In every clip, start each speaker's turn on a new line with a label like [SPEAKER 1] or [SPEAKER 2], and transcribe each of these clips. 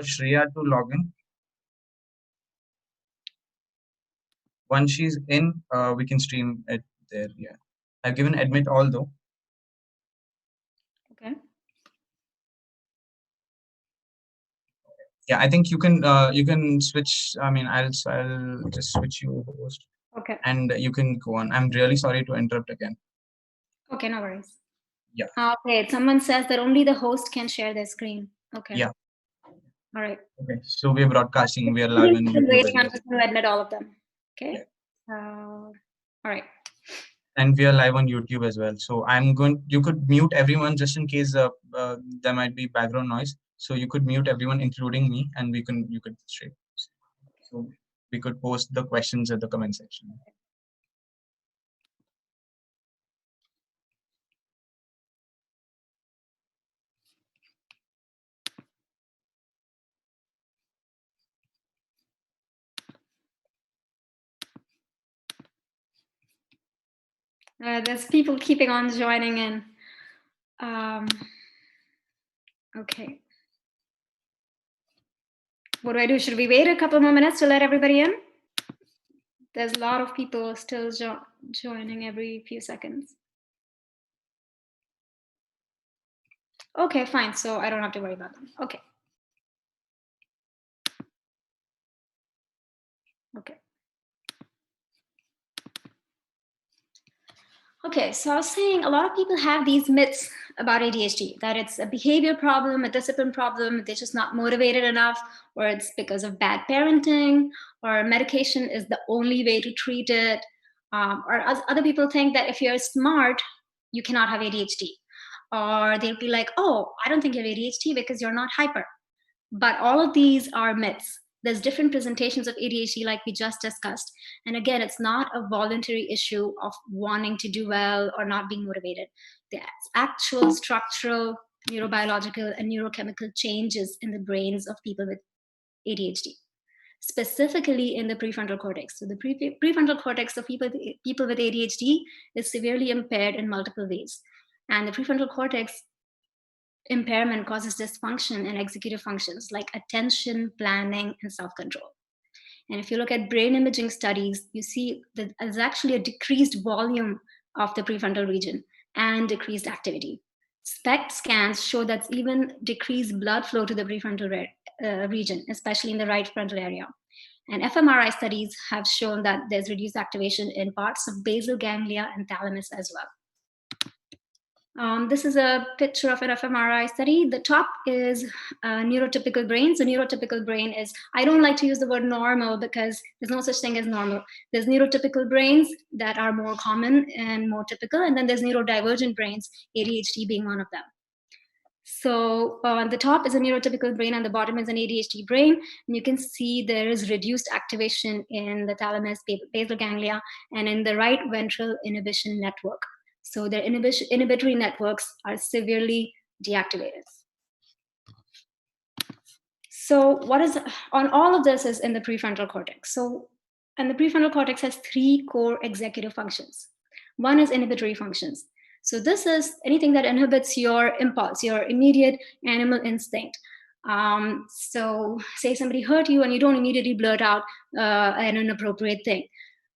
[SPEAKER 1] Shreya to log in. Once she's in, we can stream it there. Yeah, I've given admit all though.
[SPEAKER 2] Okay.
[SPEAKER 1] Yeah, I think you can switch. I mean, I'll just switch you host,
[SPEAKER 2] Okay.
[SPEAKER 1] and you can go on. I'm really sorry to interrupt again.
[SPEAKER 2] Okay, no worries.
[SPEAKER 1] Yeah.
[SPEAKER 2] Okay, someone says that only the host can share their screen. Okay.
[SPEAKER 1] Yeah.
[SPEAKER 2] All right.
[SPEAKER 1] Okay. So we're broadcasting. We are
[SPEAKER 2] I'm
[SPEAKER 1] live on YouTube as
[SPEAKER 2] waiting
[SPEAKER 1] well.
[SPEAKER 2] until you admit all of them. Okay.
[SPEAKER 1] Yeah.
[SPEAKER 2] All right.
[SPEAKER 1] And we are live on YouTube as well. So I'm going. You could mute everyone just in case there might be background noise. So you could mute everyone, including me, and you could stream. So we could post the questions at the comment section.
[SPEAKER 2] There's people keeping on joining in. Okay. What do I do? Should we wait a couple more minutes to let everybody in? There's a lot of people still joining every few seconds. Okay, fine. So I don't have to worry about them. Okay. Okay. Okay, so I was saying a lot of people have these myths about ADHD, that it's a behavior problem, a discipline problem, they're just not motivated enough, or it's because of bad parenting, or medication is the only way to treat it. Or other people think that if you're smart, you cannot have ADHD. Or they'll be like, oh, I don't think you have ADHD because you're not hyper. But all of these are myths. There's different presentations of ADHD, like we just discussed. And again, it's not a voluntary issue of wanting to do well or not being motivated. The actual structural, neurobiological, and neurochemical changes in the brains of people with ADHD, specifically in the prefrontal cortex. So the prefrontal cortex of people with ADHD is severely impaired in multiple ways. And the prefrontal cortex impairment causes dysfunction in executive functions like attention, planning, and self control. And if you look at brain imaging studies, you see that there's actually a decreased volume of the prefrontal region and decreased activity. SPECT scans show that even decreased blood flow to the prefrontal region, especially in the right frontal area. And fMRI studies have shown that there's reduced activation in parts of basal ganglia and thalamus as well. This is a picture of an fMRI study. The top is neurotypical brains. The neurotypical brain is, I don't like to use the word normal because there's no such thing as normal. There's neurotypical brains that are more common and more typical, and then there's neurodivergent brains, ADHD being one of them. So on the top is a neurotypical brain, and the bottom is an ADHD brain. And you can see there is reduced activation in the thalamus, basal ganglia, and in the right ventral inhibition network. So their inhibitory networks are severely deactivated. So what is on all of this is in the prefrontal cortex. And the prefrontal cortex has three core executive functions. One is inhibitory functions. So this is anything that inhibits your impulse, your immediate animal instinct. So say somebody hurt you and you don't immediately blurt out an inappropriate thing.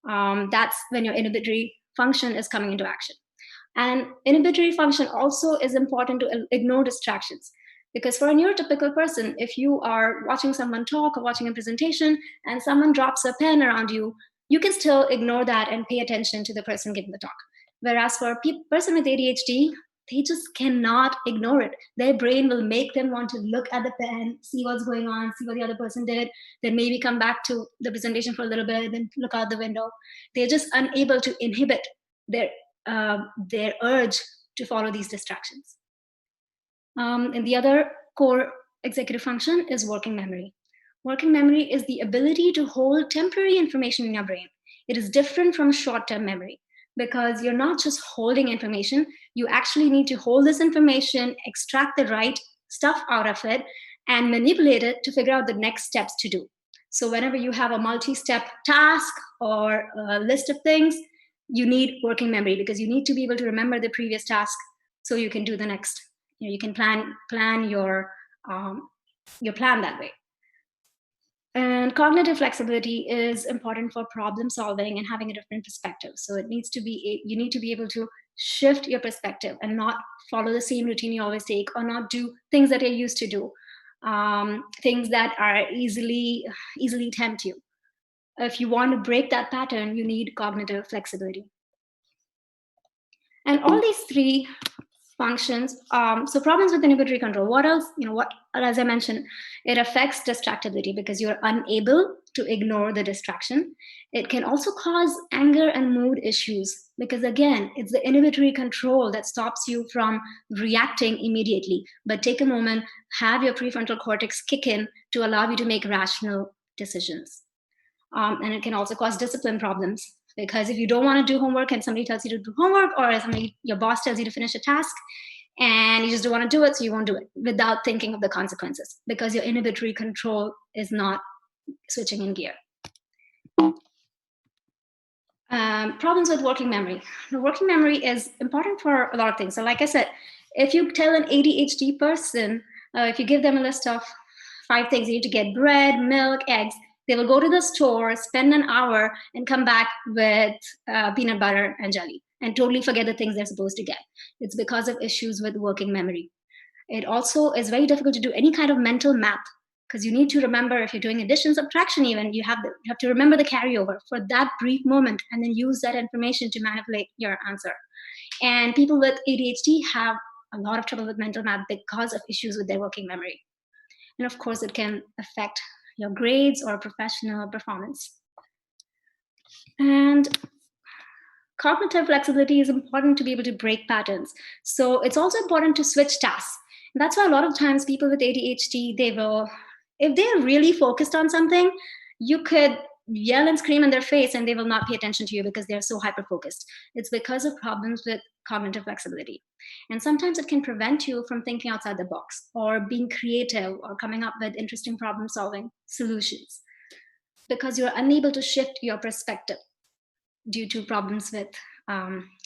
[SPEAKER 2] That's when your inhibitory function is coming into action. And inhibitory function also is important to ignore distractions. Because for a neurotypical person, if you are watching someone talk or watching a presentation and someone drops a pen around you, you can still ignore that and pay attention to the person giving the talk. Whereas for a person with ADHD, they just cannot ignore it. Their brain will make them want to look at the pen, see what's going on, see what the other person did, then maybe come back to the presentation for a little bit, then look out the window. They're just unable to inhibit their urge to follow these distractions. And the other core executive function is working memory. Working memory is the ability to hold temporary information in your brain. It is different from short term memory because you're not just holding information, you actually need to hold this information, extract the right stuff out of it, and manipulate it to figure out the next steps to do. So, whenever you have a multi step task or a list of things, you need working memory because you need to be able to remember the previous task so you can do the next. You can plan your your plan that way. And cognitive flexibility is important for problem solving and having a different perspective. So you need to be able to shift your perspective and not follow the same routine you always take, or not do things that you're used to do, things that are easily tempt you. If you want to break that pattern, you need cognitive flexibility. And all these three functions. So problems with inhibitory control. What else? What, as I mentioned, it affects distractibility because you're unable to ignore the distraction. It can also cause anger and mood issues because, again, it's the inhibitory control that stops you from reacting immediately. But take a moment, have your prefrontal cortex kick in to allow you to make rational decisions. And it can also cause discipline problems because if you don't want to do homework and somebody tells you to do homework, or your boss tells you to finish a task and you just don't want to do it, so you won't do it without thinking of the consequences because your inhibitory control is not switching in gear. Problems with working memory. The working memory is important for a lot of things. So like I said, if you tell an ADHD person, if you give them a list of 5 things, you need to get bread, milk, eggs, they will go to the store, spend an hour, and come back with peanut butter and jelly and totally forget the things they're supposed to get. It's because of issues with working memory. It also is very difficult to do any kind of mental math because you need to remember, if you're doing addition, subtraction even, you have to remember the carryover for that brief moment and then use that information to manipulate your answer. And people with ADHD have a lot of trouble with mental math because of issues with their working memory. And of course, it can affect your grades or professional performance. And cognitive flexibility is important to be able to break patterns. So it's also important to switch tasks. And that's why a lot of times people with ADHD, if they're really focused on something, you could yell and scream in their face and they will not pay attention to you because they're so hyper focused. It's because of problems with cognitive flexibility. And sometimes it can prevent you from thinking outside the box or being creative or coming up with interesting problem solving solutions because you're unable to shift your perspective due to problems with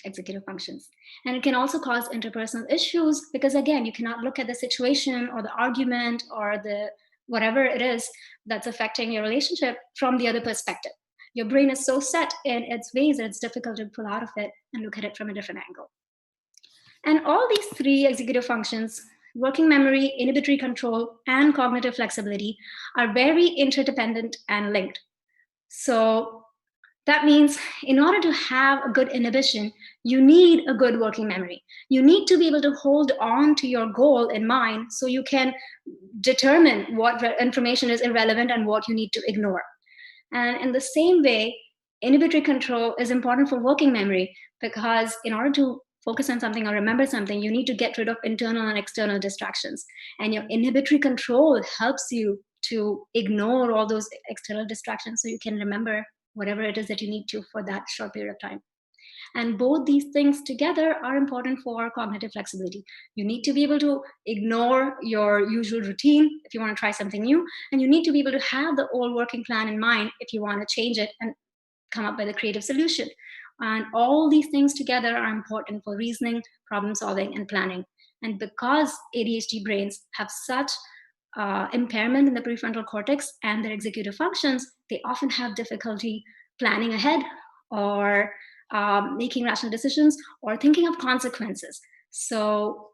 [SPEAKER 2] executive functions. And it can also cause interpersonal issues because, again, you cannot look at the situation or the argument or the whatever it is that's affecting your relationship from the other perspective. Your brain is so set in its ways that it's difficult to pull out of it and look at it from a different angle. And all these 3 executive functions, working memory, inhibitory control, and cognitive flexibility, are very interdependent and linked. So that means in order to have a good inhibition, you need a good working memory. You need to be able to hold on to your goal in mind so you can determine what information is irrelevant and what you need to ignore. And in the same way, inhibitory control is important for working memory because in order to focus on something or remember something, you need to get rid of internal and external distractions. And your inhibitory control helps you to ignore all those external distractions so you can remember whatever it is that you need to for that short period of time. And both these things together are important for cognitive flexibility. You need to be able to ignore your usual routine if you want to try something new, and you need to be able to have the old working plan in mind if you want to change it and come up with a creative solution. And all these things together are important for reasoning, problem solving, and planning. And because ADHD brains have such impairment in the prefrontal cortex and their executive functions, they often have difficulty planning ahead or making rational decisions or thinking of consequences. So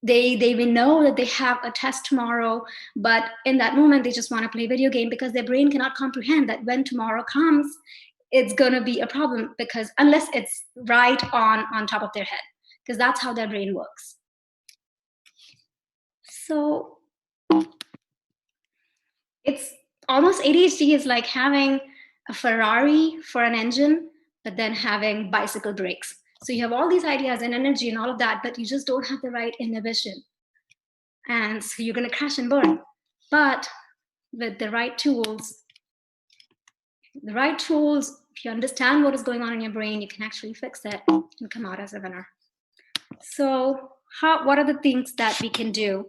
[SPEAKER 2] they will know that they have a test tomorrow, but in that moment they just want to play video game because their brain cannot comprehend that when tomorrow comes, it's going to be a problem because unless it's right on top of their head, because that's how their brain works. So it's almost ADHD is like having a Ferrari for an engine, but then having bicycle brakes. So you have all these ideas and energy and all of that, but you just don't have the right inhibition. And so you're going to crash and burn. But with the right tools, if you understand what is going on in your brain, you can actually fix it and come out as a winner. So what are the things that we can do?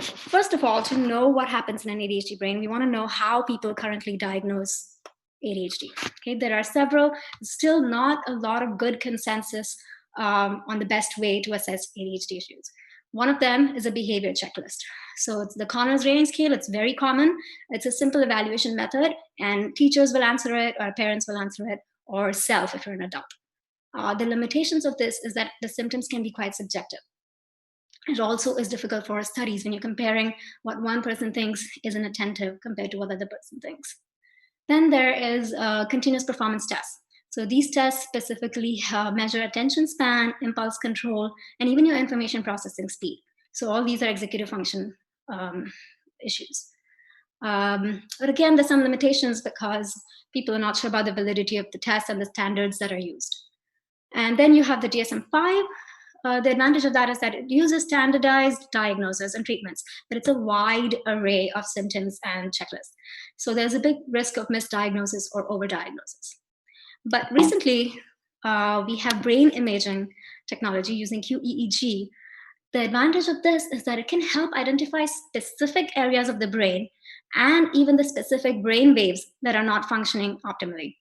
[SPEAKER 2] First of all, to know what happens in an ADHD brain, we want to know how people currently diagnose ADHD. Okay, there are still not a lot of good consensus on the best way to assess ADHD issues. One of them is a behavior checklist. So it's the Connors rating scale. It's very common. It's a simple evaluation method, and teachers will answer it, or parents will answer it, or self if you're an adult. The limitations of this is that the symptoms can be quite subjective. It also is difficult for studies when you're comparing what one person thinks is inattentive compared to what the other person thinks. Then there is a continuous performance tests. So these tests specifically measure attention span, impulse control, and even your information processing speed. So all these are executive function issues. But again, there's some limitations because people are not sure about the validity of the test and the standards that are used. And then you have the DSM-5. The advantage of that is that it uses standardized diagnoses and treatments, but it's a wide array of symptoms and checklists. So there's a big risk of misdiagnosis or overdiagnosis. But recently, we have brain imaging technology using QEEG. The advantage of this is that it can help identify specific areas of the brain and even the specific brain waves that are not functioning optimally.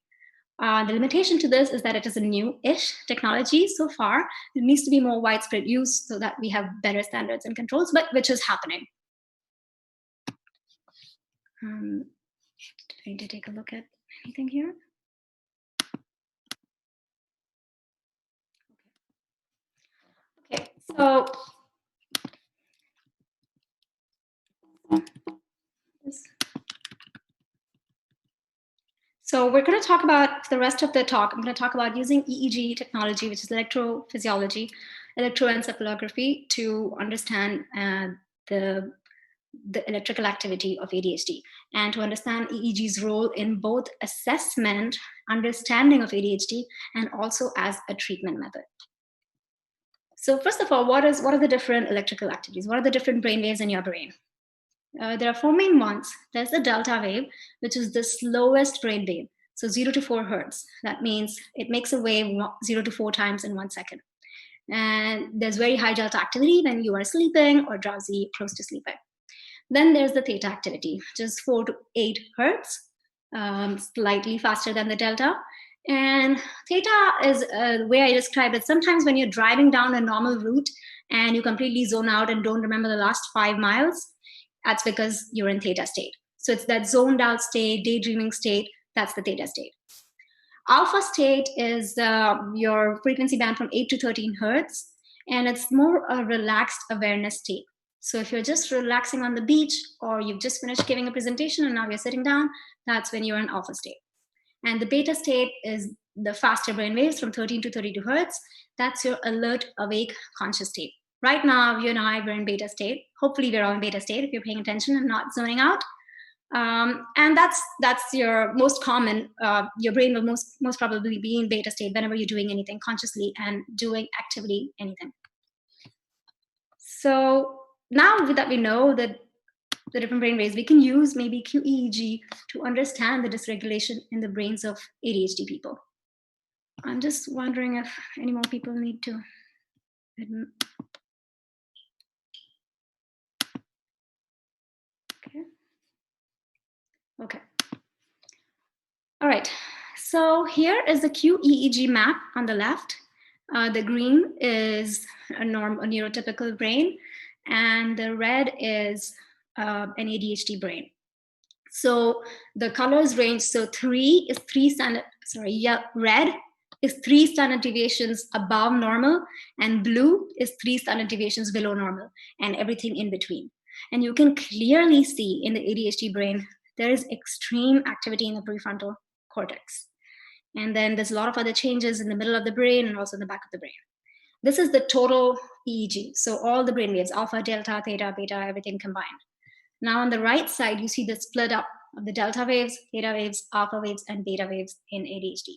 [SPEAKER 2] The limitation to this is that it is a new-ish technology so far. It needs to be more widespread use so that we have better standards and controls, but which is happening. Trying to take a look at anything here. Okay, so we're going to talk about, for the rest of the talk, I'm going to talk about using EEG technology, which is electrophysiology, electroencephalography, to understand the electrical activity of ADHD, and to understand EEG's role in both assessment, understanding of ADHD, and also as a treatment method. So first of all, what are the different electrical activities? What are the different brain waves in your brain? There are four main ones. There's the delta wave, which is the slowest brain wave. So 0 to 4 hertz. That means it makes a wave 0 to 4 times in 1 second. And there's very high delta activity when you are sleeping or drowsy, close to sleeping. Then there's the theta activity, which is 4 to 8 hertz, slightly faster than the delta. And theta is the way I describe it. Sometimes when you're driving down a normal route and you completely zone out and don't remember the last 5 miles, that's because you're in theta state. So it's that zoned out state, daydreaming state, that's the theta state. Alpha state is your frequency band from 8 to 13 hertz, and it's more a relaxed awareness state. So if you're just relaxing on the beach, or you've just finished giving a presentation and now you're sitting down, that's when you're in alpha state. And the beta state is the faster brain waves from 13 to 32 hertz. That's your alert, awake, conscious state. Right now, you and I, we're in beta state. Hopefully, we're all in beta state if you're paying attention and not zoning out. And that's your most common. Your brain will most probably be in beta state whenever you're doing anything consciously and doing activity, anything. So now that we know that the different brain waves, we can use maybe QEEG to understand the dysregulation in the brains of ADHD people. I'm just wondering if any more people need to. Okay. All right. So here is the QEEG map on the left. The green is a neurotypical brain, and the red is an ADHD brain. So the colors range. So red is 3 standard deviations above normal, and blue is 3 standard deviations below normal, and everything in between. And you can clearly see in the ADHD brain, there is extreme activity in the prefrontal cortex. And then there's a lot of other changes in the middle of the brain and also in the back of the brain. This is the total EEG. So all the brain waves, alpha, delta, theta, beta, everything combined. Now on the right side, you see the split up of the delta waves, theta waves, alpha waves, and beta waves in ADHD.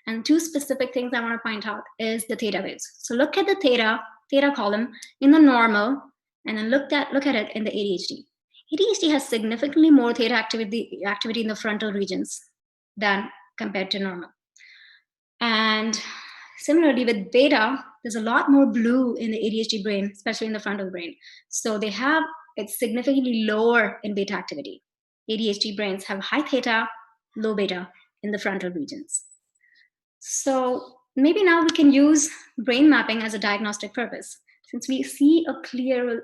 [SPEAKER 2] And 2 specific things I want to point out is the theta waves. So look at the theta column in the normal, and then look at it in the ADHD. ADHD has significantly more theta activity in the frontal regions than compared to normal. And similarly with beta, there's a lot more blue in the ADHD brain, especially in the frontal brain. So it's significantly lower in beta activity. ADHD brains have high theta, low beta in the frontal regions. So maybe now we can use brain mapping as a diagnostic purpose. since we see a clear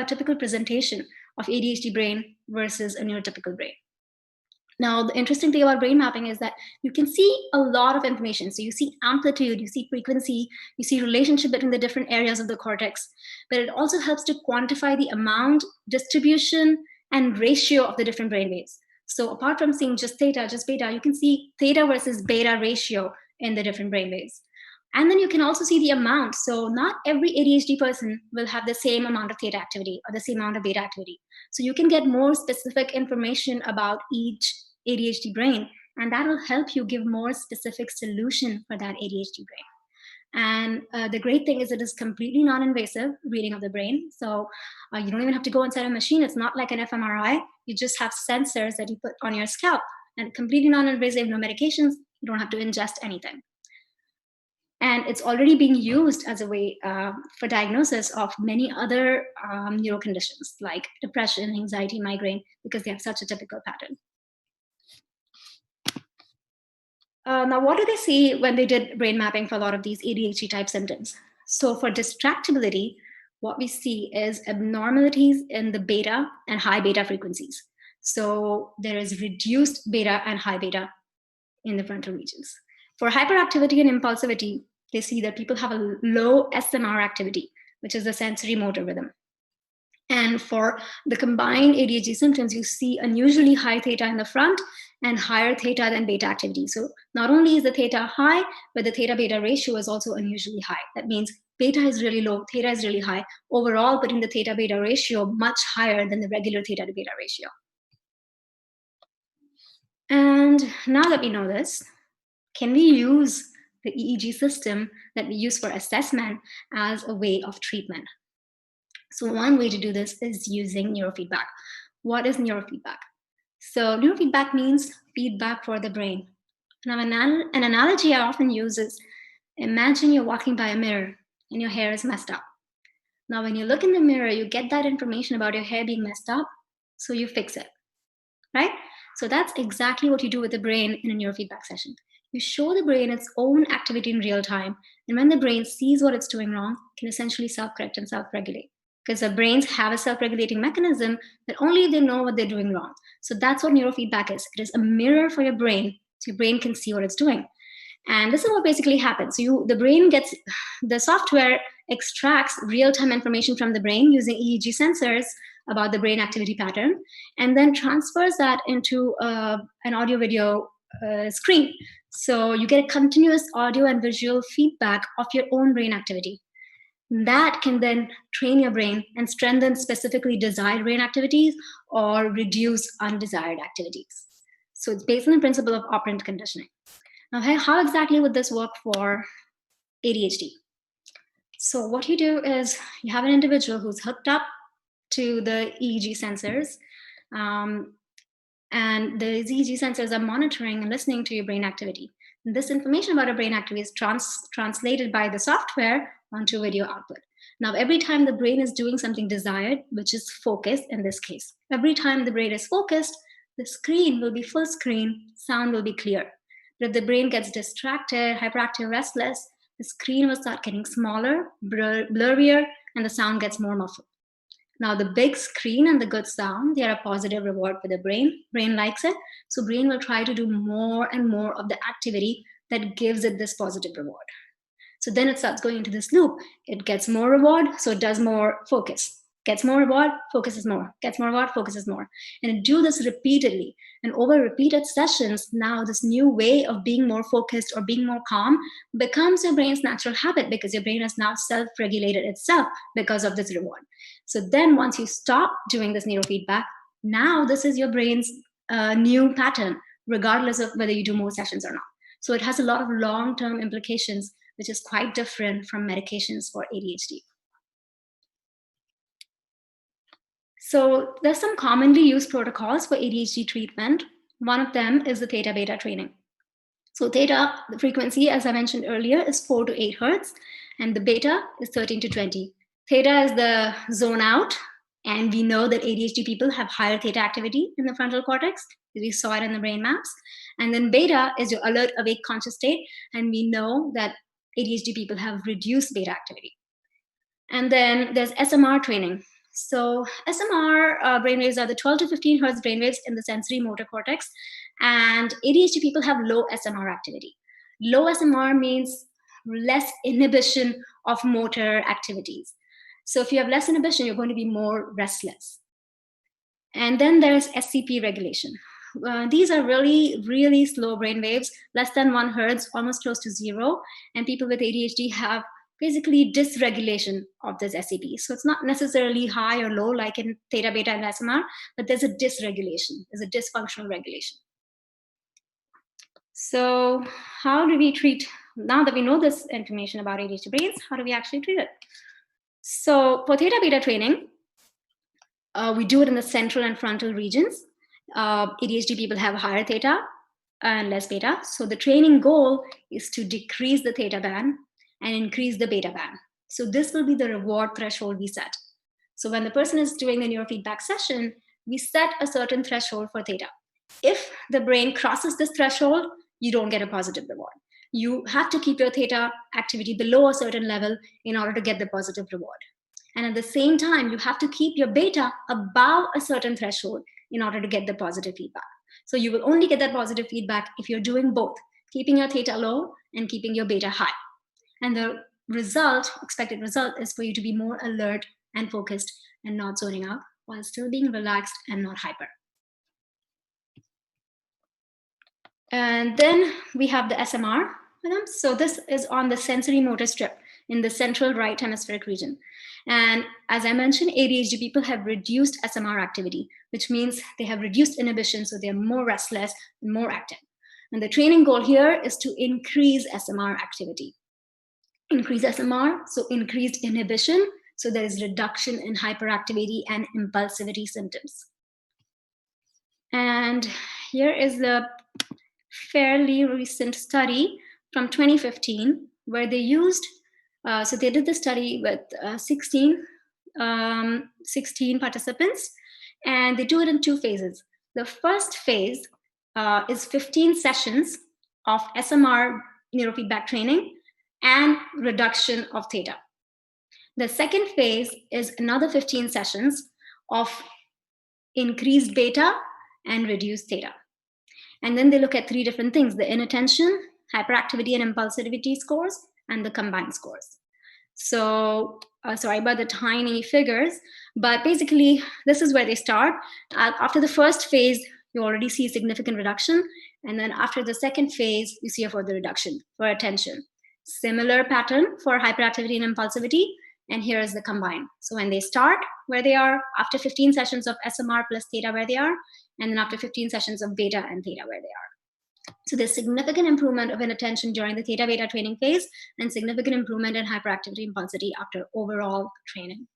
[SPEAKER 2] typical presentation of ADHD brain versus a neurotypical brain. Now, the interesting thing about brain mapping is that you can see a lot of information. So you see amplitude, you see frequency, you see relationship between the different areas of the cortex, but it also helps to quantify the amount, distribution, and ratio of the different brain waves. So apart from seeing just theta, just beta, you can see theta versus beta ratio in the different brain waves. And then you can also see the amount. So not every ADHD person will have the same amount of theta activity or the same amount of beta activity. So you can get more specific information about each ADHD brain, and that will help you give more specific solution for that ADHD brain. And the great thing is it is completely non-invasive reading of the brain. So you don't even have to go inside a machine. It's not like an fMRI. You just have sensors that you put on your scalp, and completely non-invasive, no medications. You don't have to ingest anything. And it's already being used as a way for diagnosis of many other neuro conditions like depression, anxiety, migraine, because they have such a typical pattern. Now, what do they see when they did brain mapping for a lot of these ADHD type symptoms? So for distractibility, what we see is abnormalities in the beta and high beta frequencies. So there is reduced beta and high beta in the frontal regions. For hyperactivity and impulsivity, they see that people have a low SMR activity, which is the sensory motor rhythm. And for the combined ADHD symptoms, you see unusually high theta in the front and higher theta than beta activity. So not only is the theta high, but the theta beta ratio is also unusually high. That means beta is really low, theta is really high, overall putting the theta beta ratio much higher than the regular theta to beta ratio. And now that we know this, can we use the EEG system that we use for assessment as a way of treatment? So one way to do this is using neurofeedback. What is neurofeedback? So neurofeedback means feedback for the brain. Now, an analogy I often use is imagine you're walking by a mirror and your hair is messed up. Now, when you look in the mirror, you get that information about your hair being messed up, so you fix it, right? So that's exactly what you do with the brain in a neurofeedback session. You show the brain its own activity in real time, and when the brain sees what it's doing wrong, it can essentially self-correct and self-regulate. Because the brains have a self-regulating mechanism that only they know what they're doing wrong. So that's what neurofeedback is. It is a mirror for your brain, so your brain can see what it's doing. And this is what basically happens. The software extracts real-time information from the brain using EEG sensors about the brain activity pattern, and then transfers that into an audio-video screen. So you get a continuous audio and visual feedback of your own brain activity. That can then train your brain and strengthen specifically desired brain activities or reduce undesired activities. So it's based on the principle of operant conditioning. Now, how exactly would this work for ADHD? So what you do is you have an individual who's hooked up to the EEG sensors, and the EEG sensors are monitoring and listening to your brain activity. And this information about your brain activity is translated by the software onto video output. Now, every time the brain is doing something desired, which is focus in this case, every time the brain is focused, the screen will be full screen, sound will be clear. But if the brain gets distracted, hyperactive, restless, the screen will start getting smaller, blurrier, and the sound gets more muffled. Now, the big screen and the good sound, they are a positive reward for the brain. Brain likes it, so brain will try to do more and more of the activity that gives it this positive reward. So then it starts going into this loop. It gets more reward, so it does more focus. Gets more reward, focuses more. Gets more reward, focuses more. And it do this repeatedly. And over repeated sessions, now this new way of being more focused or being more calm becomes your brain's natural habit, because your brain has now self-regulated itself because of this reward. So then once you stop doing this neurofeedback, now this is your brain's new pattern, regardless of whether you do more sessions or not. So it has a lot of long-term implications, which is quite different from medications for ADHD. So there's some commonly used protocols for ADHD treatment. One of them is the theta beta training. So theta, the frequency, as I mentioned earlier, is 4 to 8 hertz, and the beta is 13 to 20. Theta is the zone out, and we know that ADHD people have higher theta activity in the frontal cortex. We saw it in the brain maps. And then beta is your alert, awake, conscious state, and we know that ADHD people have reduced beta activity. And then there's SMR training. So SMR brainwaves are the 12 to 15 hertz brainwaves in the sensory motor cortex. And ADHD people have low SMR activity. Low SMR means less inhibition of motor activities. So if you have less inhibition, you're going to be more restless. And then there's SCP regulation. These are really, really slow brain waves, less than 1 hertz, almost close to zero. And people with ADHD have basically dysregulation of this SCP. So it's not necessarily high or low like in theta, beta, and SMR, but there's a dysregulation, there's a dysfunctional regulation. So how do we treat, now that we know this information about ADHD brains, how do we actually treat it? So for theta beta training, we do it in the central and frontal regions. ADHD people have higher theta and less beta. So the training goal is to decrease the theta band and increase the beta band. So this will be the reward threshold we set. So when the person is doing the neurofeedback session, we set a certain threshold for theta. If the brain crosses this threshold, you don't get a positive reward. You have to keep your theta activity below a certain level in order to get the positive reward. And at the same time, you have to keep your beta above a certain threshold in order to get the positive feedback. So you will only get that positive feedback if you're doing both, keeping your theta low and keeping your beta high. And the result, expected result, is for you to be more alert and focused and not zoning out while still being relaxed and not hyper. And then we have the SMR. So this is on the sensory motor strip in the central right hemispheric region. And as I mentioned, ADHD people have reduced SMR activity, which means they have reduced inhibition, so they're more restless and more active. And the training goal here is to increase SMR activity. Increase SMR, so increased inhibition, so there is reduction in hyperactivity and impulsivity symptoms. And here is the fairly recent study from 2015 where they used, so they did the study with 16 participants, and they do it in 2 phases. The first phase is 15 sessions of SMR neurofeedback training and reduction of theta. The second phase is another 15 sessions of increased beta and reduced theta. And then they look at 3 different things: the inattention, hyperactivity and impulsivity scores, and the combined scores. So sorry about the tiny figures, but basically this is where they start. After the first phase, you already see a significant reduction. And then after the second phase, you see a further reduction for attention. Similar pattern for hyperactivity and impulsivity. And here is the combined. So when they start where they are, after 15 sessions of SMR plus theta where they are, and then after 15 sessions of beta and theta where they are. So there's significant improvement of inattention during the theta beta training phase and significant improvement in hyperactivity impulsivity after overall training.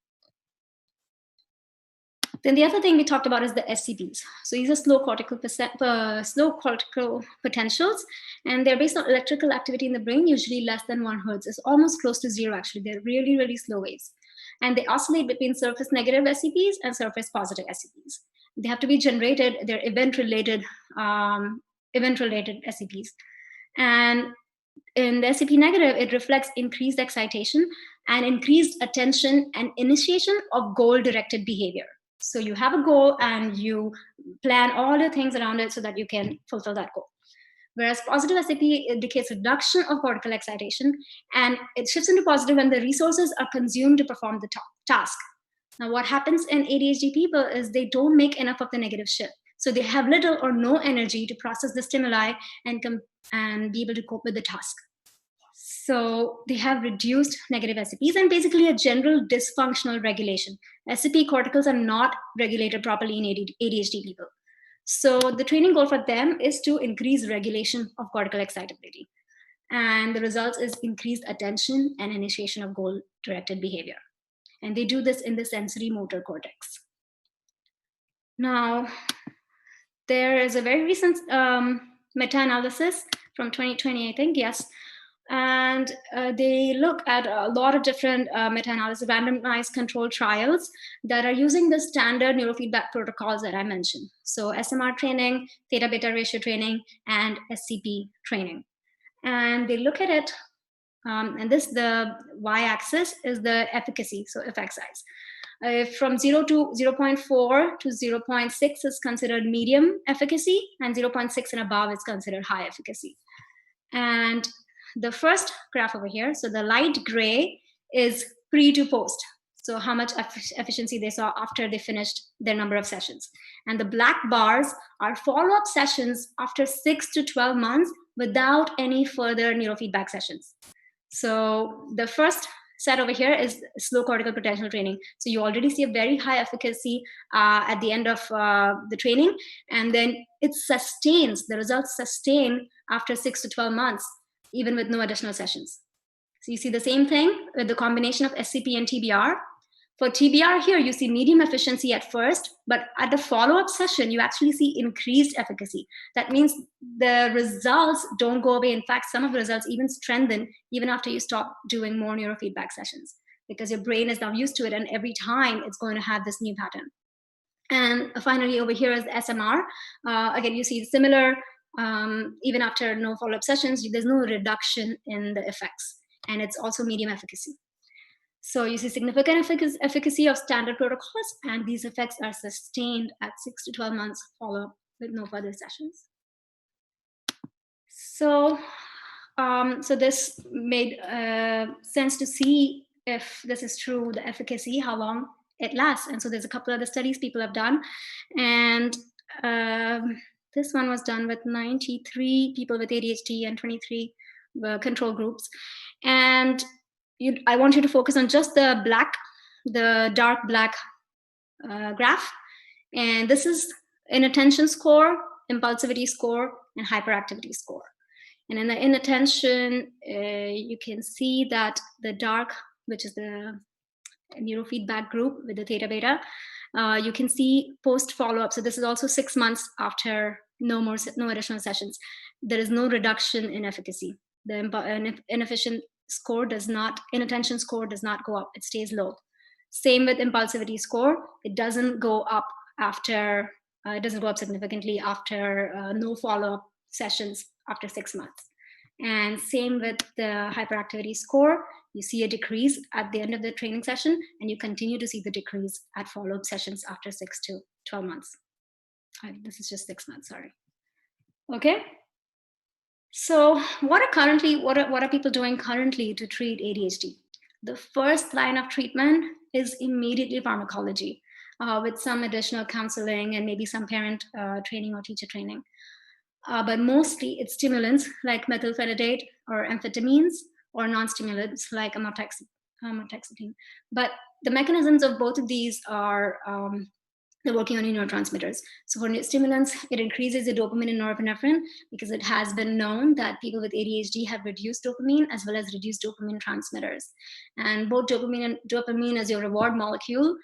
[SPEAKER 2] Then the other thing we talked about is the SCPs. So these are slow cortical potentials, and they're based on electrical activity in the brain, usually less than 1 hertz. It's almost close to zero, actually. They're really, really slow waves. And they oscillate between surface negative SCPs and surface positive SCPs. They have to be generated. They're event-related SCPs. And in the SCP negative, it reflects increased excitation and increased attention and initiation of goal-directed behavior. So you have a goal and you plan all the things around it so that you can fulfill that goal. Whereas positive SCP indicates reduction of cortical excitation, and it shifts into positive when the resources are consumed to perform the task. Now, what happens in ADHD people is they don't make enough of the negative shift. So they have little or no energy to process the stimuli and be able to cope with the task. So they have reduced negative SCPs and basically a general dysfunctional regulation. SCP corticals are not regulated properly in ADHD people. So the training goal for them is to increase regulation of cortical excitability. And the result is increased attention and initiation of goal-directed behavior. And they do this in the sensory motor cortex. Now, there is a very recent meta-analysis from 2020, I think, yes. And they look at a lot of different meta-analysis, randomized controlled trials that are using the standard neurofeedback protocols that I mentioned. So SMR training, theta-beta ratio training, and SCP training. And they look at it And the y-axis is the efficacy, so effect size. From 0.4 to 0.6 is considered medium efficacy, and 0.6 and above is considered high efficacy. And the first graph over here, so the light gray is pre to post. So how much efficiency they saw after they finished their number of sessions. And the black bars are follow-up sessions after 6 to 12 months without any further neurofeedback sessions. So the first set over here is slow cortical potential training. So you already see a very high efficacy at the end of the training, and then it sustains, the results sustain after 6 to 12 months, even with no additional sessions. So you see the same thing with the combination of SCP and TBR. For TBR here, you see medium efficiency at first, but at the follow-up session, you actually see increased efficacy. That means the results don't go away. In fact, some of the results even strengthen even after you stop doing more neurofeedback sessions, because your brain is now used to it, and every time it's going to have this new pattern. And finally, over here is the SMR. Again, you see similar, even after no follow-up sessions, there's no reduction in the effects, and it's also medium efficacy. So you see significant efficacy of standard protocols, and these effects are sustained at 6 to 12 months follow-up with no further sessions. So, so this made sense to see if this is true, the efficacy, how long it lasts. And so there's a couple other studies people have done, and this one was done with 93 people with ADHD and 23 control groups. And I want you to focus on just the dark black graph. And this is inattention score, impulsivity score, and hyperactivity score. And in the inattention, you can see that the dark, which is the neurofeedback group with the theta beta, you can see post follow-up. So this is also 6 months after no additional sessions. There is no reduction in efficacy. The inefficient score inattention score does not go up, it stays low. Same with impulsivity score, it doesn't go up significantly after no follow-up sessions after 6 months. And same with the hyperactivity score, you see a decrease at the end of the training session, and you continue to see the decrease at follow-up sessions after 6 to 12 months. This is just 6 months, sorry. Okay. So what are people doing currently to treat ADHD? The first line of treatment is immediately pharmacology, with some additional counseling and maybe some parent training or teacher training. But mostly it's stimulants like methylphenidate or amphetamines, or non-stimulants like amoxicillin. But the mechanisms of both of these are they're working on neurotransmitters. So for stimulants, it increases the dopamine and norepinephrine, because it has been known that people with ADHD have reduced dopamine as well as reduced dopamine transmitters. And both dopamine is your reward molecule.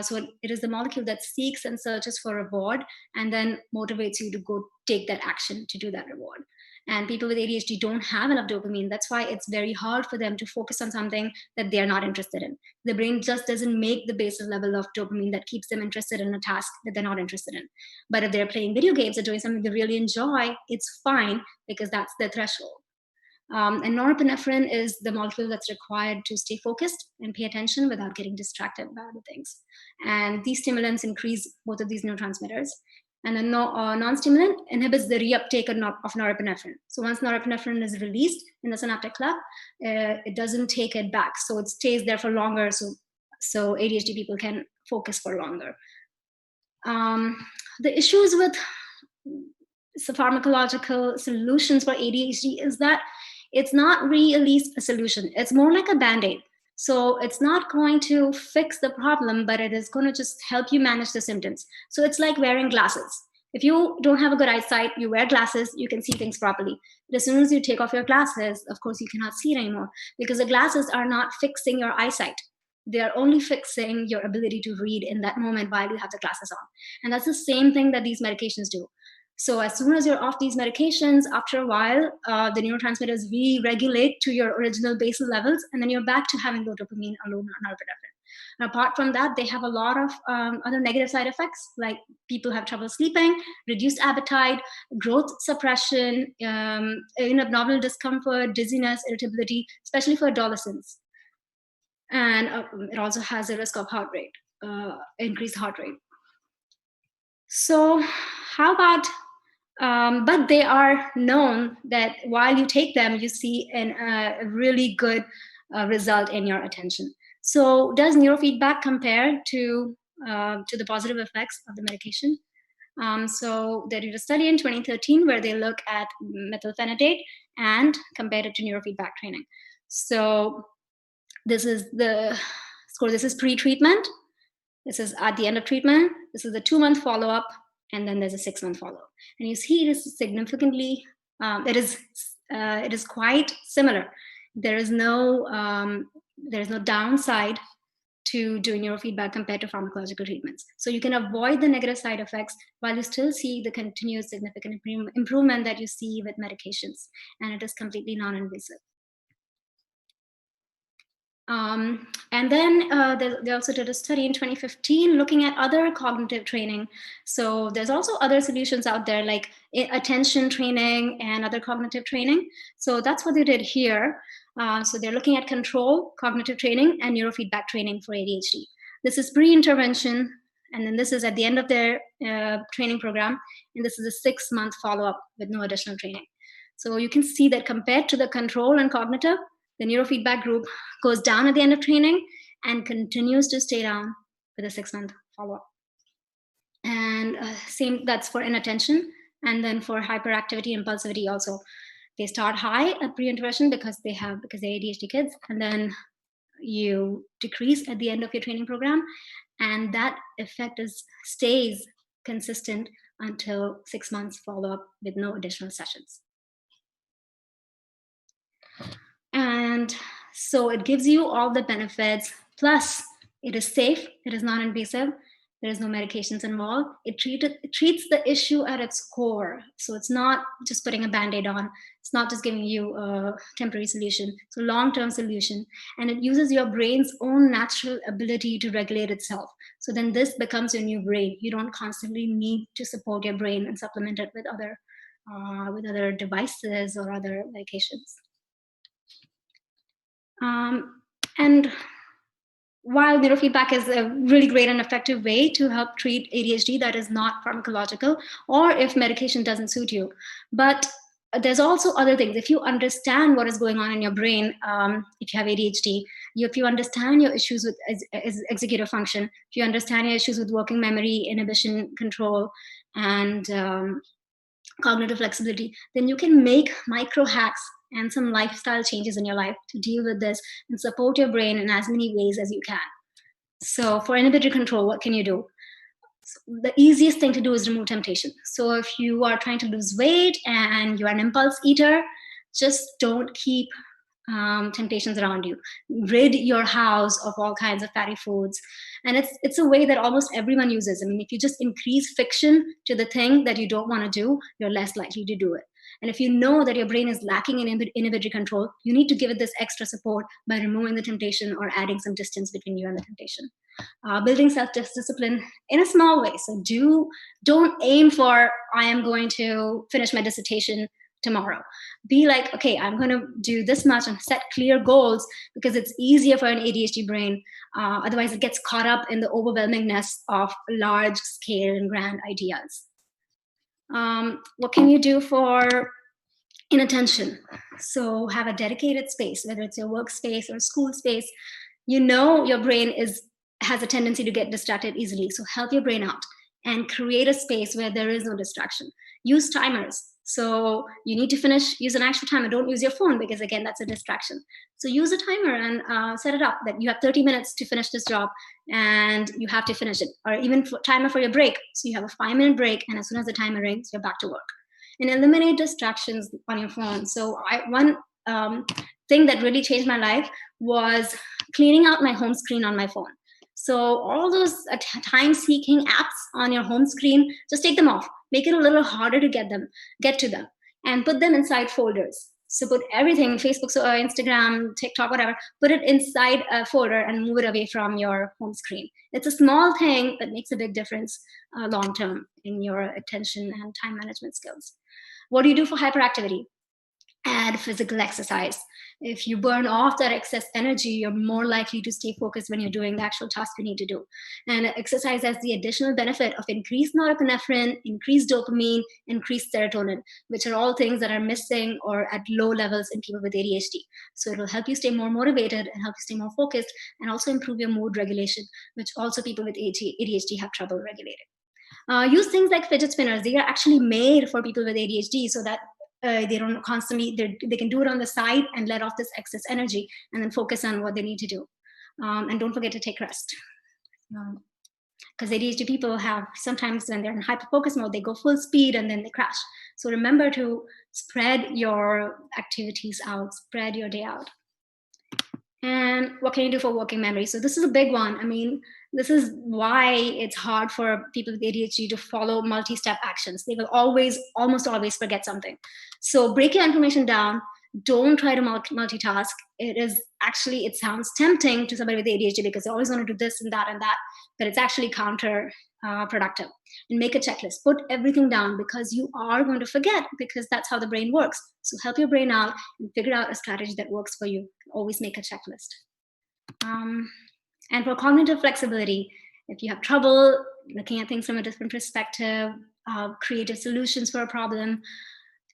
[SPEAKER 2] So it is the molecule that seeks and searches for reward and then motivates you to go take that action to do that reward. And people with ADHD don't have enough dopamine. That's why it's very hard for them to focus on something that they're not interested in. The brain just doesn't make the basal level of dopamine that keeps them interested in a task that they're not interested in. But if they're playing video games or doing something they really enjoy, it's fine, because that's their threshold. And norepinephrine is the molecule that's required to stay focused and pay attention without getting distracted by other things. And these stimulants increase both of these neurotransmitters. And a non-stimulant inhibits the reuptake of norepinephrine. So once norepinephrine is released in the synaptic cleft, it doesn't take it back. So it stays there for longer, so ADHD people can focus for longer. The issues with pharmacological solutions for ADHD is that it's not really a solution. It's more like a Band-Aid. So it's not going to fix the problem, but it is going to just help you manage the symptoms. So it's like wearing glasses. If you don't have a good eyesight, you wear glasses, you can see things properly. But as soon as you take off your glasses, of course, you cannot see it anymore, because the glasses are not fixing your eyesight. They are only fixing your ability to read in that moment while you have the glasses on. And that's the same thing that these medications do. So as soon as you're off these medications, after a while, the neurotransmitters re-regulate to your original basal levels, and then you're back to having low dopamine or low norepinephrine. And apart from that, they have a lot of other negative side effects, like people have trouble sleeping, reduced appetite, growth suppression, abdominal discomfort, dizziness, irritability, especially for adolescents. And it also has a risk of heart rate, increased heart rate. So how about but they are known that while you take them, you see a really good result in your attention. So does neurofeedback compare to the positive effects of the medication? So they did a study in 2013 where they look at methylphenidate and compared it to neurofeedback training. So this is the score. This is pre-treatment. This is at the end of treatment. This is the 2-month follow-up, and then there's a 6-month follow-up. And you see it is significantly, it is quite similar. There is no downside to doing neurofeedback compared to pharmacological treatments. So you can avoid the negative side effects while you still see the continuous significant improvement that you see with medications, and it is completely non-invasive. And then they also did a study in 2015 looking at other cognitive training. So there's also other solutions out there like attention training and other cognitive training. So that's what they did here. So they're looking at control, cognitive training, and neurofeedback training for ADHD. This is pre-intervention, and then this is at the end of their training program, and this is a 6-month follow-up with no additional training. So you can see that compared to the control and cognitive, the neurofeedback group goes down at the end of training and continues to stay down with a 6-month follow-up. And same, that's for inattention. And then for hyperactivity, impulsivity also. They start high at pre-intervention because they're ADHD kids, and then you decrease at the end of your training program, and that effect stays consistent until 6 months follow-up with no additional sessions. And so it gives you all the benefits, plus it is safe, it is non-invasive, there is no medications involved. It treats the issue at its core. So it's not just putting a Band-Aid on, it's not just giving you a temporary solution, it's a long-term solution. And it uses your brain's own natural ability to regulate itself. So then this becomes your new brain. You don't constantly need to support your brain and supplement it with other devices or other medications. And while neurofeedback is a really great and effective way to help treat ADHD that is not pharmacological, or if medication doesn't suit you, but there's also other things. If you understand what is going on in your brain, if you have ADHD, if you understand your issues with executive function, if you understand your issues with working memory, inhibition control, and cognitive flexibility, then you can make micro hacks and some lifestyle changes in your life to deal with this and support your brain in as many ways as you can. So for inhibitory control, what can you do? The easiest thing to do is remove temptation. So if you are trying to lose weight and you're an impulse eater, just don't keep temptations around you. Rid your house of all kinds of fatty foods. And it's a way that almost everyone uses. I mean, if you just increase fiction to the thing that you don't want to do, you're less likely to do it. And if you know that your brain is lacking in inhibitory control, you need to give it this extra support by removing the temptation or adding some distance between you and the temptation. Building self-discipline in a small way. So don't aim for, I am going to finish my dissertation tomorrow. Be like, okay, I'm going to do this much and set clear goals, because it's easier for an ADHD brain. Otherwise, it gets caught up in the overwhelmingness of large scale and grand ideas. What can you do for inattention? So have a dedicated space, whether it's your workspace or school space. You know your brain has a tendency to get distracted easily. So help your brain out and create a space where there is no distraction. Use timers. So you need to use an actual timer. Don't use your phone, because again, that's a distraction. So use a timer and set it up that you have 30 minutes to finish this job and you have to finish it. Or even timer for your break. So you have a 5-minute break, and as soon as the timer rings, you're back to work. And eliminate distractions on your phone. So one thing that really changed my life was cleaning out my home screen on my phone. So all those time-seeking apps on your home screen, just take them off. Make it a little harder to get to them, and put them inside folders. So put everything, Facebook, Instagram, TikTok, whatever, put it inside a folder and move it away from your home screen. It's a small thing that makes a big difference long term in your attention and time management skills. What do you do for hyperactivity? Add physical exercise. If you burn off that excess energy, you're more likely to stay focused when you're doing the actual task you need to do. And exercise has the additional benefit of increased norepinephrine, increased dopamine, increased serotonin, which are all things that are missing or at low levels in people with ADHD. So it'll help you stay more motivated and help you stay more focused, and also improve your mood regulation, which also people with ADHD have trouble regulating. Use things like fidget spinners. They are actually made for people with ADHD so that they don't constantly, they can do it on the side and let off this excess energy and then focus on what they need to do. And don't forget to take rest. Because ADHD people have, sometimes when they're in hyper focus mode, they go full speed and then they crash. So remember to spread your activities out, spread your day out. And what can you do for working memory? So this is a big one. I mean, this is why it's hard for people with ADHD to follow multi-step actions. They will almost always forget something. So break your information down. Don't try to multitask. It sounds tempting to somebody with ADHD because they always want to do this and that, but it's actually counter productive. And make a checklist. Put everything down, because you are going to forget, because that's how the brain works. So help your brain out and figure out a strategy that works for you. Always make a checklist. And for cognitive flexibility, if you have trouble looking at things from a different perspective, creative solutions for a problem,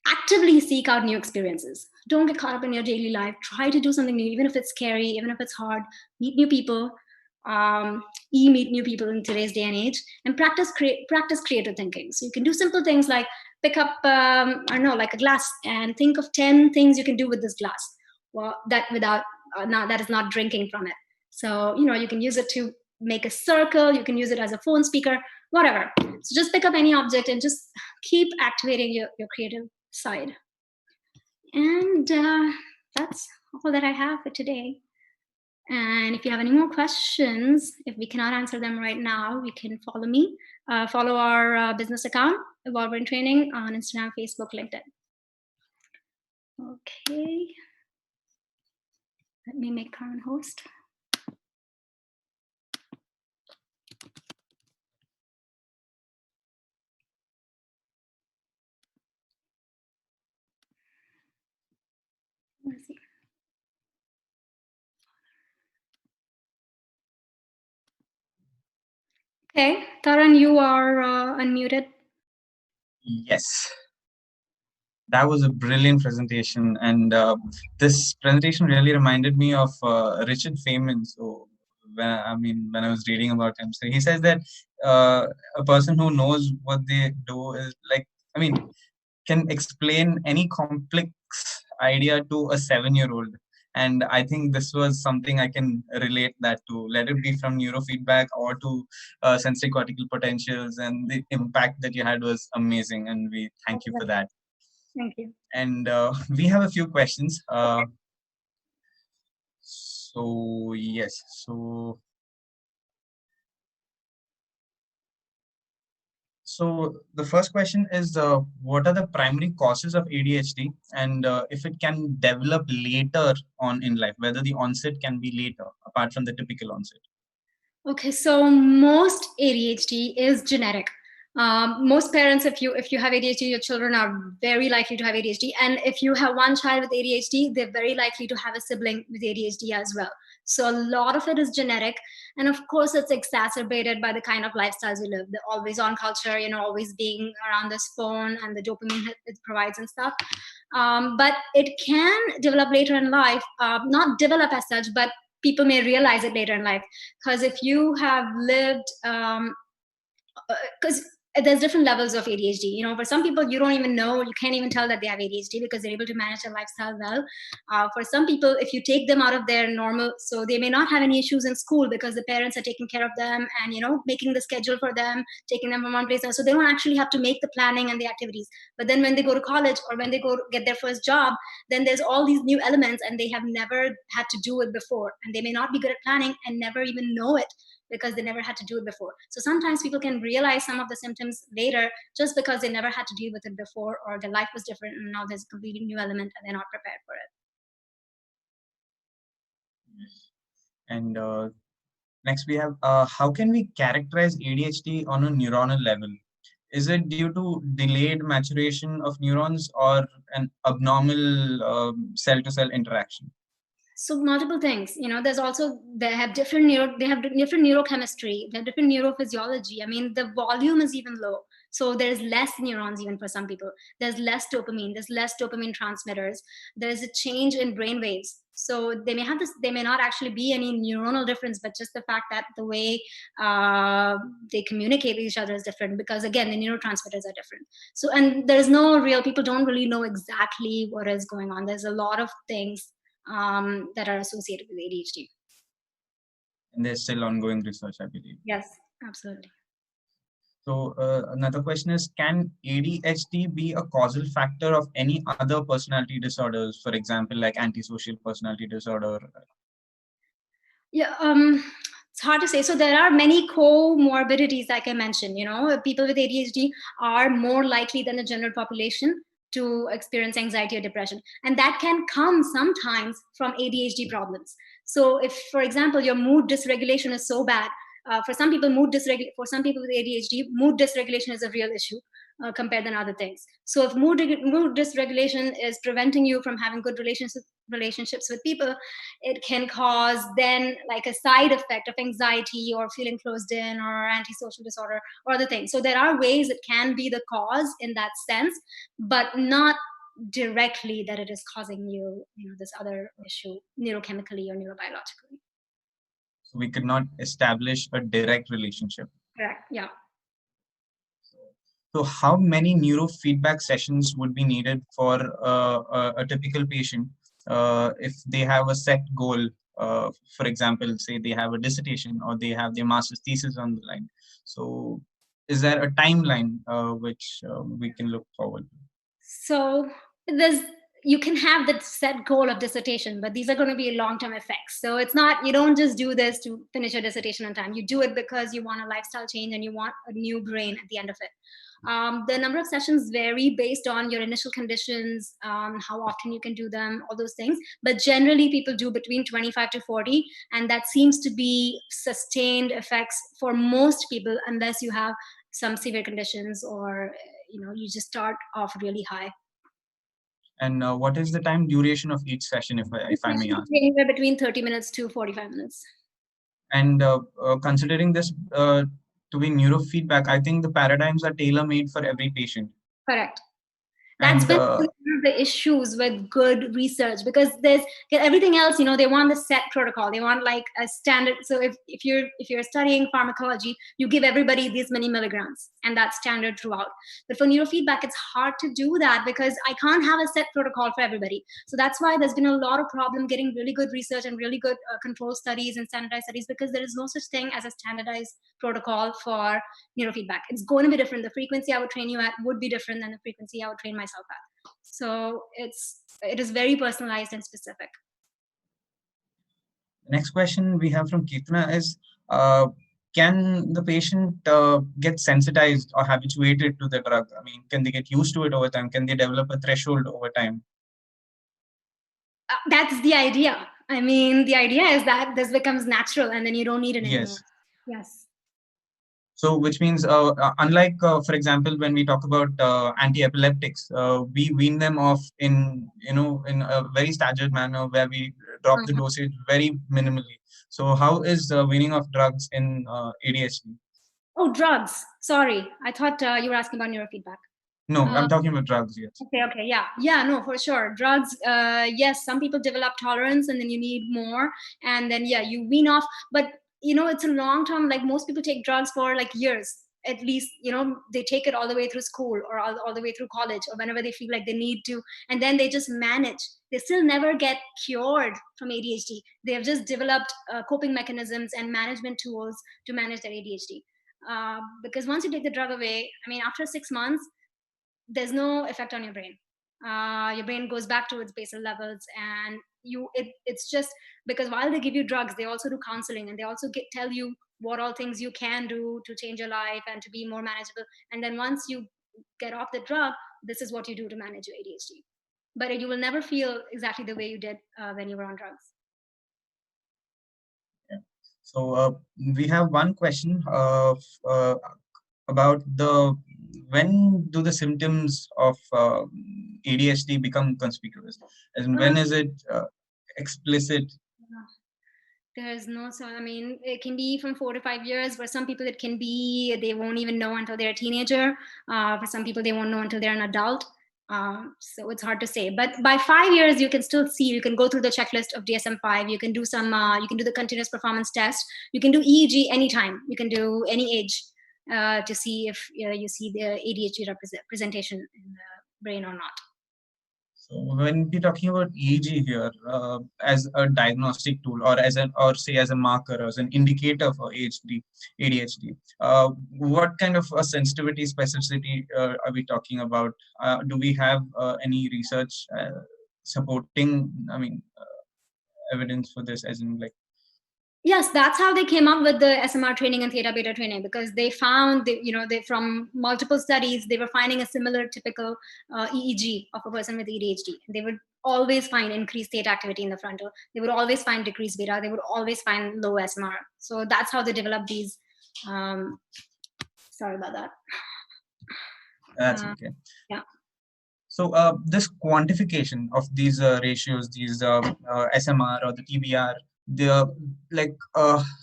[SPEAKER 2] actively seek out new experiences. Don't get caught up in your daily life. Try to do something new, even if it's scary, even if it's hard. Meet new people. Meet new people in today's day and age, and practice creative thinking. So you can do simple things like pick up, I don't know, like a glass, and think of 10 things you can do with this glass. Well, that is not drinking from it. So you can use it to make a circle. You can use it as a phone speaker, whatever. So just pick up any object and just keep activating your creative side. And that's all that I have for today. And if you have any more questions, if we cannot answer them right now, you can follow our business account, Evolve in Training, on Instagram, Facebook, LinkedIn. Okay. Let me make current host. Let's see. Okay, Taran, you are unmuted.
[SPEAKER 1] Yes, that was a brilliant presentation, and this presentation really reminded me of Richard Feynman. So when I was reading about him, so he says that a person who knows what they do is like, can explain any complex idea to a 7-year-old. And I think this was something I can relate that to, let it be from neurofeedback or to sensory cortical potentials, and the impact that you had was amazing, and we thank you for that.
[SPEAKER 2] Thank you.
[SPEAKER 1] And we have a few questions. Yes. So the first question is, what are the primary causes of ADHD, and if it can develop later on in life, whether the onset can be later apart from the typical onset?
[SPEAKER 2] Okay, so most ADHD is genetic. Most parents, if you have ADHD, your children are very likely to have ADHD. And if you have one child with ADHD, they're very likely to have a sibling with ADHD as well. So a lot of it is genetic. And of course, it's exacerbated by the kind of lifestyles we live, the always on culture, always being around this phone and the dopamine it provides and stuff. But it can develop later in life, not develop as such, but people may realize it later in life. Because if you have lived, because there's different levels of ADHD. For some people, you don't even know, you can't even tell that they have ADHD because they're able to manage their lifestyle well. For some people, if you take them out of their normal, so they may not have any issues in school because the parents are taking care of them and, making the schedule for them, taking them from one place. So they don't actually have to make the planning and the activities. But then when they go to college or when they go get their first job, then there's all these new elements and they have never had to do it before. And they may not be good at planning and never even know it because they never had to do it before. So sometimes people can realize some of the symptoms later just because they never had to deal with it before, or their life was different and now there's a completely new element and they're not prepared for it.
[SPEAKER 1] And next we have, how can we characterize ADHD on a neuronal level? Is it due to delayed maturation of neurons or an abnormal cell-to-cell interaction?
[SPEAKER 2] So multiple things, there's also, they have different neurochemistry, they have different neurophysiology. I mean, the volume is even low, so there's less neurons even for some people. There's less dopamine, there's less dopamine transmitters, there's a change in brain waves. So they may have this, they may not actually be any neuronal difference, but just the fact that the way they communicate with each other is different, because again, the neurotransmitters are different. So, and there's no real, people don't really know exactly what is going on. There's a lot of things that are associated with ADHD.
[SPEAKER 1] And there's still ongoing research, I believe.
[SPEAKER 2] Yes, absolutely.
[SPEAKER 1] So another question is, can ADHD be a causal factor of any other personality disorders, for example, like antisocial personality disorder?
[SPEAKER 2] Yeah, it's hard to say. So there are many comorbidities, like I mentioned. People with ADHD are more likely than the general population to experience anxiety or depression, and that can come sometimes from ADHD problems. So, if, for example, your mood dysregulation is so bad, for some people with ADHD, mood dysregulation is a real issue compared than other things. So, if mood dysregulation is preventing you from having good relationships with people, it can cause then like a side effect of anxiety or feeling closed in or antisocial disorder or other things. So there are ways it can be the cause in that sense, but not directly that it is causing this other issue neurochemically or neurobiologically.
[SPEAKER 1] So we could not establish a direct relationship.
[SPEAKER 2] Correct. Yeah.
[SPEAKER 1] So how many neurofeedback sessions would be needed for a typical patient if they have a set goal? For example, say they have a dissertation or they have their master's thesis on the line. So is there a timeline which we can look forward to?
[SPEAKER 2] So there's, you can have that set goal of dissertation, but these are going to be long-term effects. So it's not, you don't just do this to finish your dissertation on time. You do it because you want a lifestyle change and you want a new brain at the end of it. The number of sessions vary based on your initial conditions, how often you can do them, all those things. But generally, people do between 25 to 40, and that seems to be sustained effects for most people, unless you have some severe conditions or you just start off really high.
[SPEAKER 1] And what is the time duration of each session, if I may ask?
[SPEAKER 2] Anywhere between 30 minutes to 45 minutes.
[SPEAKER 1] And considering this to be neurofeedback, I think the paradigms are tailor-made for every patient.
[SPEAKER 2] Correct. That's
[SPEAKER 1] And
[SPEAKER 2] been one of the issues with good research, because there's everything else, they want the set protocol, they want like a standard. So if you're studying pharmacology, you give everybody these many milligrams and that's standard throughout. But for neurofeedback, it's hard to do that because I can't have a set protocol for everybody. So that's why there's been a lot of problem getting really good research and really good control studies and standardized studies, because there is no such thing as a standardized protocol for neurofeedback. It's going to be different. The frequency I would train you at would be different than the frequency I would train myself at. So it is very personalized and specific.
[SPEAKER 1] the next question we have from Kirtana is, can the patient get sensitized or habituated to the drug? I mean, can they get used to it over time? Can they develop a threshold over time?
[SPEAKER 2] That's the idea. I mean, the idea is that this becomes natural and then you don't need it anymore.
[SPEAKER 1] Yes.
[SPEAKER 2] Yes.
[SPEAKER 1] So, which means, unlike, for example, when we talk about anti-epileptics, we wean them off in a very staggered manner where we drop the dosage very minimally. So, how is weaning off drugs in ADHD?
[SPEAKER 2] Oh, drugs. Sorry, I thought you were asking about neurofeedback.
[SPEAKER 1] No, I'm talking about drugs. Yes.
[SPEAKER 2] Okay, yeah, no, for sure. Drugs, yes, some people develop tolerance and then you need more, and then yeah, you wean off. But it's a long term. Like most people take drugs for like years at least. They take it all the way through school or all the way through college or whenever they feel like they need to, and then they just manage. They still never get cured from ADHD. They have just developed coping mechanisms and management tools to manage their ADHD. Because once you take the drug away, I mean, after 6 months there's no effect on your brain. Your brain goes back to its basal levels, and it's just because while they give you drugs, they also do counseling, and they also tell you what all things you can do to change your life and to be more manageable. And then once you get off the drug, this is what you do to manage your ADHD. But you will never feel exactly the way you did when you were on drugs.
[SPEAKER 1] Yeah. So we have one question about the when do the symptoms of ADHD become conspicuous, and when is it explicit?
[SPEAKER 2] There's no, so I mean, it can be from 4 to 5 years. For some people, it can be they won't even know until they're a teenager. For some people, they won't know until they're an adult. So it's hard to say. But by 5 years, you can still see. You can go through the checklist of DSM-5. You can do some. You can do the continuous performance test. You can do EEG anytime. You can do any age to see if you see the ADHD representation in the brain or not.
[SPEAKER 1] So when we're talking about EEG here as a diagnostic tool, or as an, or say as a marker, as an indicator for ADHD, what kind of sensitivity, specificity are we talking about? Do we have any research supporting, I mean, evidence for this, as in like?
[SPEAKER 2] Yes, that's how they came up with the SMR training and theta beta training, because they found, they from multiple studies, they were finding a similar typical EEG of a person with ADHD. They would always find increased theta activity in the frontal. They would always find decreased beta. They would always find low SMR. So that's how they developed these. Sorry about that.
[SPEAKER 1] That's okay.
[SPEAKER 2] Yeah.
[SPEAKER 1] So this quantification of these ratios, these SMR or the TBR, they're like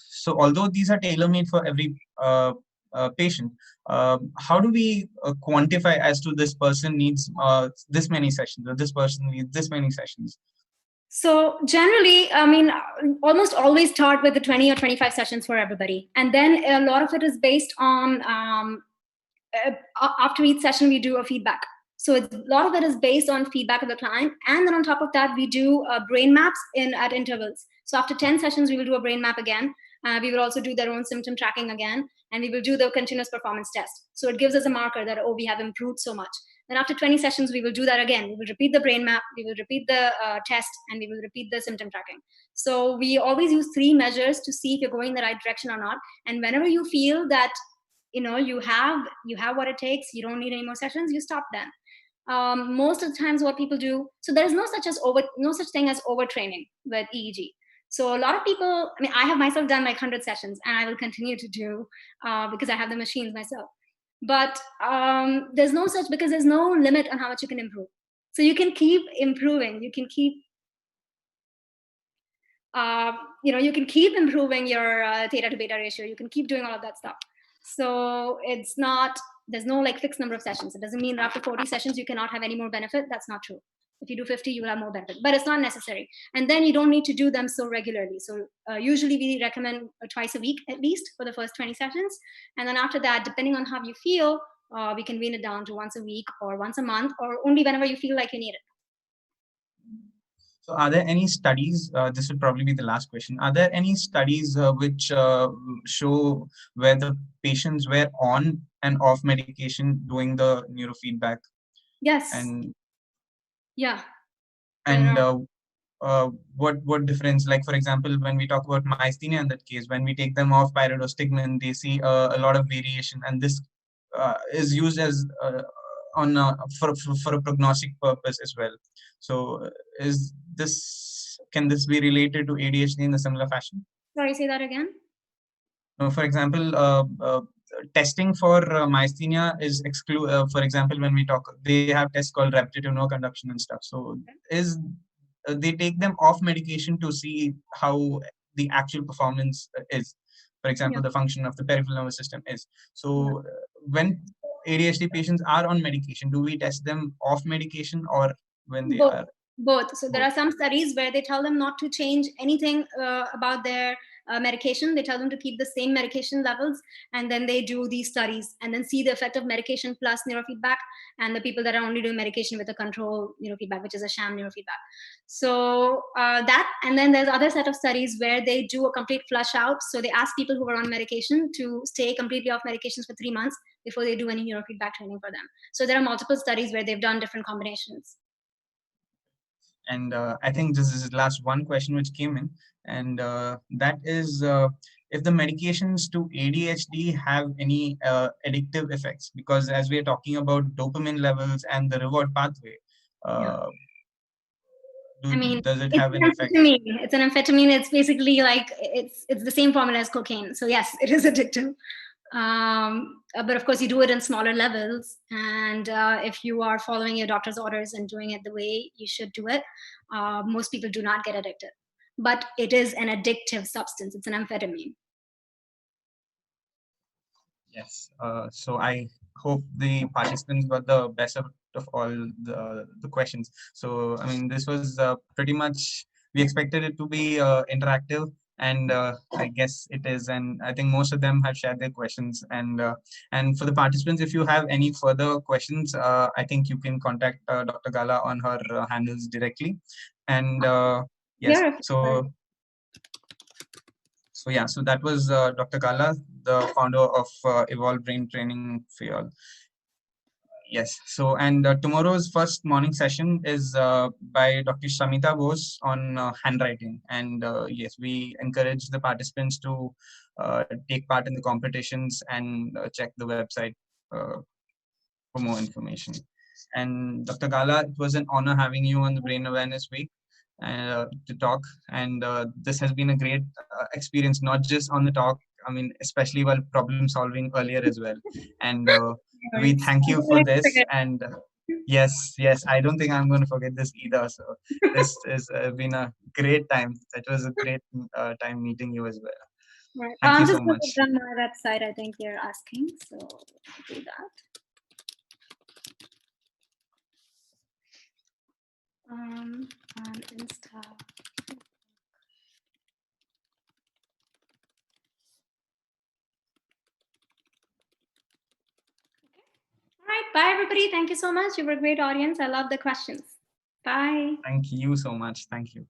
[SPEAKER 1] so. Although these are tailor-made for every patient, how do we quantify as to this person needs this many sessions, or this person needs this many sessions?
[SPEAKER 2] So generally, I mean, almost always start with the 20 or 25 sessions for everybody, and then a lot of it is based on. After each session, we do a feedback. So a lot of it is based on feedback of the client, and then on top of that, we do brain maps at intervals. So after 10 sessions, we will do a brain map again. We will also do their own symptom tracking again, and we will do the continuous performance test. So it gives us a marker that, oh, we have improved so much. Then after 20 sessions, we will do that again. We will repeat the brain map, we will repeat the test, and we will repeat the symptom tracking. So we always use 3 measures to see if you're going in the right direction or not. And whenever you feel that you have what it takes, you don't need any more sessions, you stop then. Most of the times what people do, so there's no such thing as overtraining with EEG. So a lot of people, I mean, I have myself done like 100 sessions, and I will continue to do because I have the machines myself. But there's no such, because there's no limit on how much you can improve. So you can keep improving, you can keep you can keep improving your theta to beta ratio, you can keep doing all of that stuff. So there's no like fixed number of sessions. It doesn't mean that after 40 sessions you cannot have any more benefit. That's not true. If you do 50, you will have more benefit, but it's not necessary. And then you don't need to do them so regularly. So usually we recommend twice a week at least for the first 20 sessions. And then after that, depending on how you feel, we can wean it down to once a week or once a month, or only whenever you feel like you need it.
[SPEAKER 1] So are there any studies, this would probably be the last question, are there any studies which show where the patients were on and off medication doing the neurofeedback?
[SPEAKER 2] Yes.
[SPEAKER 1] And
[SPEAKER 2] yeah.
[SPEAKER 1] And what difference, like for example, when we talk about myasthenia in that case, when we take them off pyridostigmine, they see a lot of variation, and this is used as for a prognostic purpose as well. So can this be related to ADHD in a similar fashion?
[SPEAKER 2] Sorry, say that again.
[SPEAKER 1] For example, testing for myasthenia is for example, when we talk, they have tests called repetitive nerve conduction and stuff. So is they take them off medication to see how the actual performance is. For example, the function of the peripheral nervous system is. So when ADHD patients are on medication, do we test them off medication, or when they are?
[SPEAKER 2] Both. So there are some studies where they tell them not to change anything about their medication. They tell them to keep the same medication levels, and then they do these studies and then see the effect of medication plus neurofeedback, and the people that are only doing medication with a control neurofeedback, which is a sham neurofeedback. So and then there's other set of studies where they do a complete flush out. So they ask people who are on medication to stay completely off medications for 3 months before they do any neurofeedback training for them. So there are multiple studies where they've done different combinations.
[SPEAKER 1] And I think this is the last one question which came in, and that is if the medications to ADHD have any addictive effects, because as we are talking about dopamine levels and the reward pathway,
[SPEAKER 2] Yeah.
[SPEAKER 1] uh,
[SPEAKER 2] I mean,
[SPEAKER 1] does it
[SPEAKER 2] it's
[SPEAKER 1] have an
[SPEAKER 2] an
[SPEAKER 1] effect?
[SPEAKER 2] amphetamine. It's an amphetamine. It's basically like it's the same formula as cocaine. So yes, it is addictive. But of course, you do it in smaller levels. And if you are following your doctor's orders and doing it the way you should do it, most people do not get addicted. But it is an addictive substance. It's an amphetamine.
[SPEAKER 1] Yes. So I hope the participants got the best of all the questions. So I mean, this was pretty much, we expected it to be interactive, and I guess it is. And I think most of them have shared their questions. And for the participants, if you have any further questions, I think you can contact Dr. Gala on her handles directly. And yes,
[SPEAKER 2] Here,
[SPEAKER 1] so yeah, so that was Dr. Gala, the founder of Evolve Brain Training for All. Yes. So, and tomorrow's first morning session is by Dr. Shamita Bose on handwriting. And yes, we encourage the participants to take part in the competitions and check the website uh, for more information. And Dr. Gala, it was an honor having you on the Brain Awareness Week to talk. And this has been a great experience, not just on the talk, I mean, especially while problem solving earlier as well. And we thank you for this. And yes, I don't think I'm going to forget this either. So this has been a great time. It was a great time meeting you as well.
[SPEAKER 2] right.
[SPEAKER 1] Thank you
[SPEAKER 2] I'm
[SPEAKER 1] so
[SPEAKER 2] just going
[SPEAKER 1] much.
[SPEAKER 2] to run my website. I think you're asking, so I'll do that. On Insta. All right. Bye, everybody. Thank you so much. You were a great audience. I love the questions. Bye.
[SPEAKER 1] Thank you so much. Thank you.